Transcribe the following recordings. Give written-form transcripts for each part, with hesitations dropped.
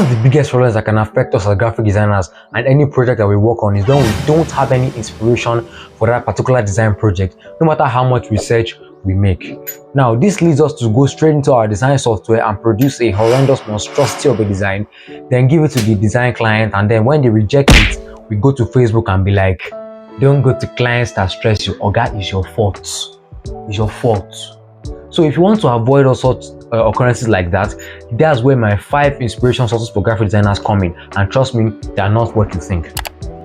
One of the biggest problems that can affect us as graphic designers and any project that we work on is when we don't have any inspiration for that particular design project, no matter how much research we make. Now, this leads us to go straight into our design software and produce a horrendous monstrosity of a design, then give it to the design client, and then when they reject it, we go to Facebook and be like, don't go to clients that stress you, Oga, it's your fault. It's your fault. So if you want to avoid all sorts occurrences like that, that's where my 5 inspiration sources for graphic designers come in, and trust me, they are not what you think.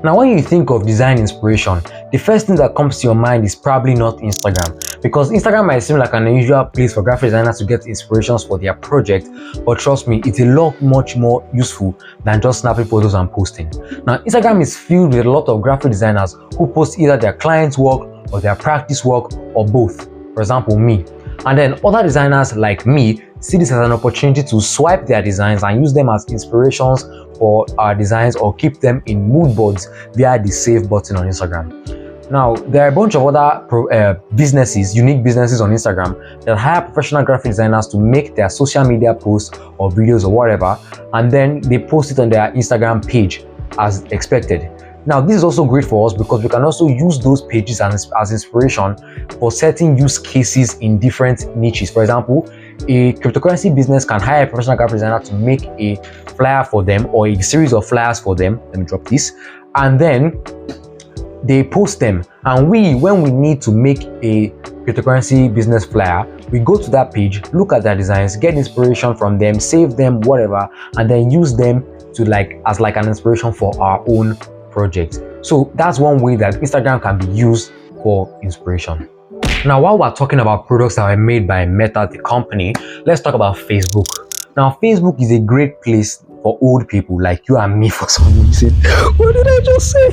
Now, when you think of design inspiration, the first thing that comes to your mind is probably not Instagram, because Instagram might seem like an unusual place for graphic designers to get inspirations for their project, but trust me, it's a lot much more useful than just snapping photos and posting. Now, Instagram is filled with a lot of graphic designers who post either their clients' work or their practice work or both. For example, me. And then other designers like me see this as an opportunity to swipe their designs and use them as inspirations for our designs, or keep them in mood boards via the save button on Instagram. Now, there are a bunch of other businesses, unique businesses on Instagram that hire professional graphic designers to make their social media posts or videos or whatever, and then they post it on their Instagram page as expected. Now, this is also great for us because we can also use those pages as inspiration for certain use cases in different niches. For example, a cryptocurrency business can hire a professional graphic designer to make a flyer for them, or a series of flyers for them. Let me drop this. And then they post them. And when we need to make a cryptocurrency business flyer, we go to that page, look at their designs, get inspiration from them, save them, whatever, and then use them to as an inspiration for our own project. So that's one way that Instagram can be used for inspiration. Now, while we're talking about products that are made by Meta, the company, let's talk about Facebook. Now, Facebook is a great place for old people like you and me for some reason. What did I just say?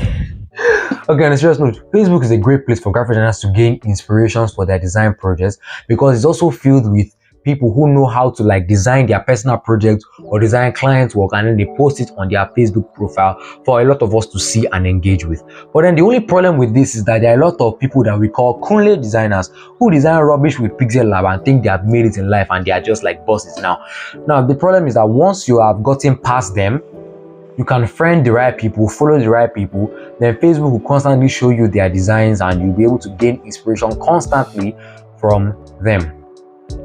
Okay, on a serious note, Facebook is a great place for graphic designers to gain inspirations for their design projects, because it's also filled with people who know how to design their personal projects or design clients' work, and then they post it on their Facebook profile for a lot of us to see and engage with. But then the only problem with this is that there are a lot of people that we call Kunle designers who design rubbish with Pixel Lab and think they have made it in life and they are just like bosses now. Now, the problem is that once you have gotten past them, you can friend the right people, follow the right people, then Facebook will constantly show you their designs and you'll be able to gain inspiration constantly from them.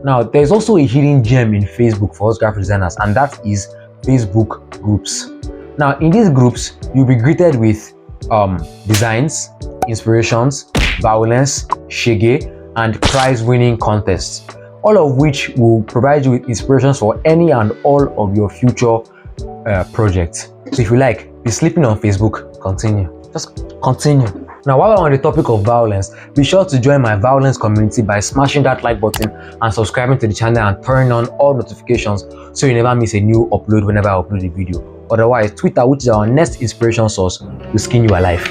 Now, there's also a hidden gem in Facebook for us graphic designers, and that is Facebook groups. Now, in these groups, you'll be greeted with designs, inspirations, violence, shege, and prize-winning contests, all of which will provide you with inspirations for any and all of your future projects. So if you be sleeping on Facebook, continue. Just continue. Now, while we're on the topic of violence, be sure to join my violence community by smashing that like button and subscribing to the channel and turning on all notifications so you never miss a new upload whenever I upload a video. Otherwise, Twitter, which is our next inspiration source, will skin you alive.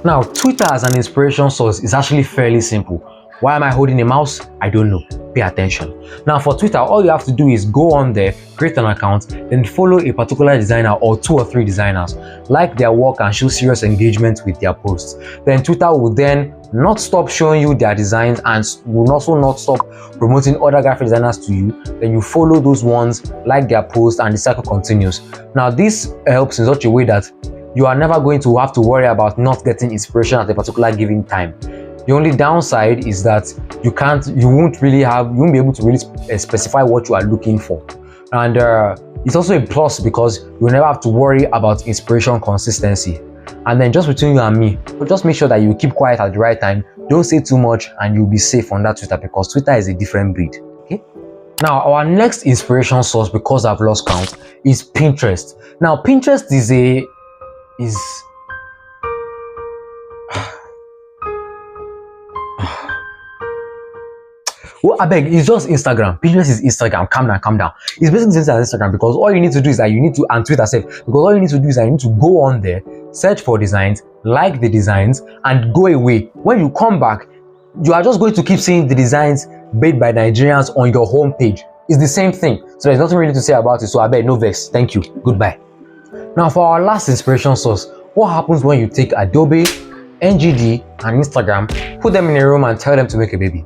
Now, Twitter as an inspiration source is actually fairly simple. Why am I holding a mouse? I don't know. Pay attention. Now, for Twitter, all you have to do is go on there, create an account, then follow a particular designer or 2 or 3 designers, like their work and show serious engagement with their posts. Then Twitter will then not stop showing you their designs and will also not stop promoting other graphic designers to you. Then you follow those ones, like their posts, and the cycle continues. Now, this helps in such a way that you are never going to have to worry about not getting inspiration at a particular given time. The only downside is that you won't be able to really specify what you are looking for. And it's also a plus because you'll never have to worry about inspiration consistency. And then just between you and me, just make sure that you keep quiet at the right time. Don't say too much and you'll be safe on that Twitter, because Twitter is a different breed. Okay? Now, our next inspiration source, because I've lost count, is Pinterest. Now, Pinterest is well, I beg, it's just Instagram. Pinterest is Instagram. Calm down. It's basically the same as Instagram, because all you need to do is that you need to, and Twitter safe, because all you need to do is that you need to go on there, search for designs, like the designs, and go away. When you come back, you are just going to keep seeing the designs made by Nigerians on your home page. It's the same thing. So there's nothing really to say about it. So I beg, no vex. Thank you. Goodbye. Now, for our last inspiration source, what happens when you take Adobe, NGD, and Instagram, put them in a room and tell them to make a baby?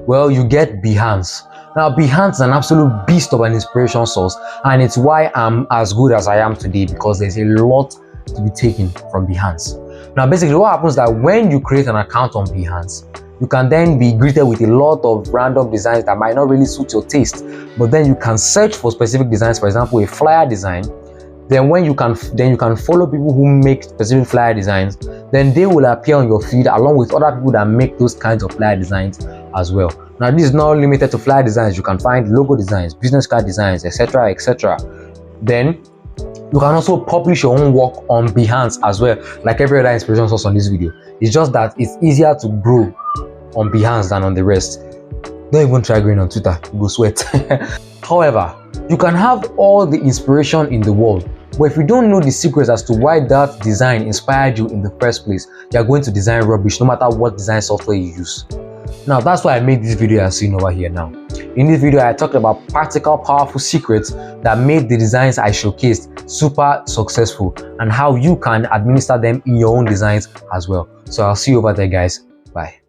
Well, you get Behance. Now, Behance is an absolute beast of an inspiration source, and it's why I'm as good as I am today, because there's a lot to be taken from Behance. Now, basically, what happens is that when you create an account on Behance, you can then be greeted with a lot of random designs that might not really suit your taste, but then you can search for specific designs. For example, a flyer design. Then you can follow people who make specific flyer designs. Then they will appear on your feed along with other people that make those kinds of flyer designs as well. Now, this is not limited to flyer designs. You can find logo designs, business card designs, etc., etc. Then you can also publish your own work on Behance as well, like every other inspiration source on this video. It's just that it's easier to grow on Behance than on the rest. Don't even try going on Twitter, you go sweat. However, you can have all the inspiration in the world, but if you don't know the secrets as to why that design inspired you in the first place, you're going to design rubbish no matter what design software you use. Now, that's why I made this video you're seeing over here now. In this video, I talked about practical, powerful secrets that made the designs I showcased super successful, and how you can administer them in your own designs as well. So I'll see you over there, guys. Bye.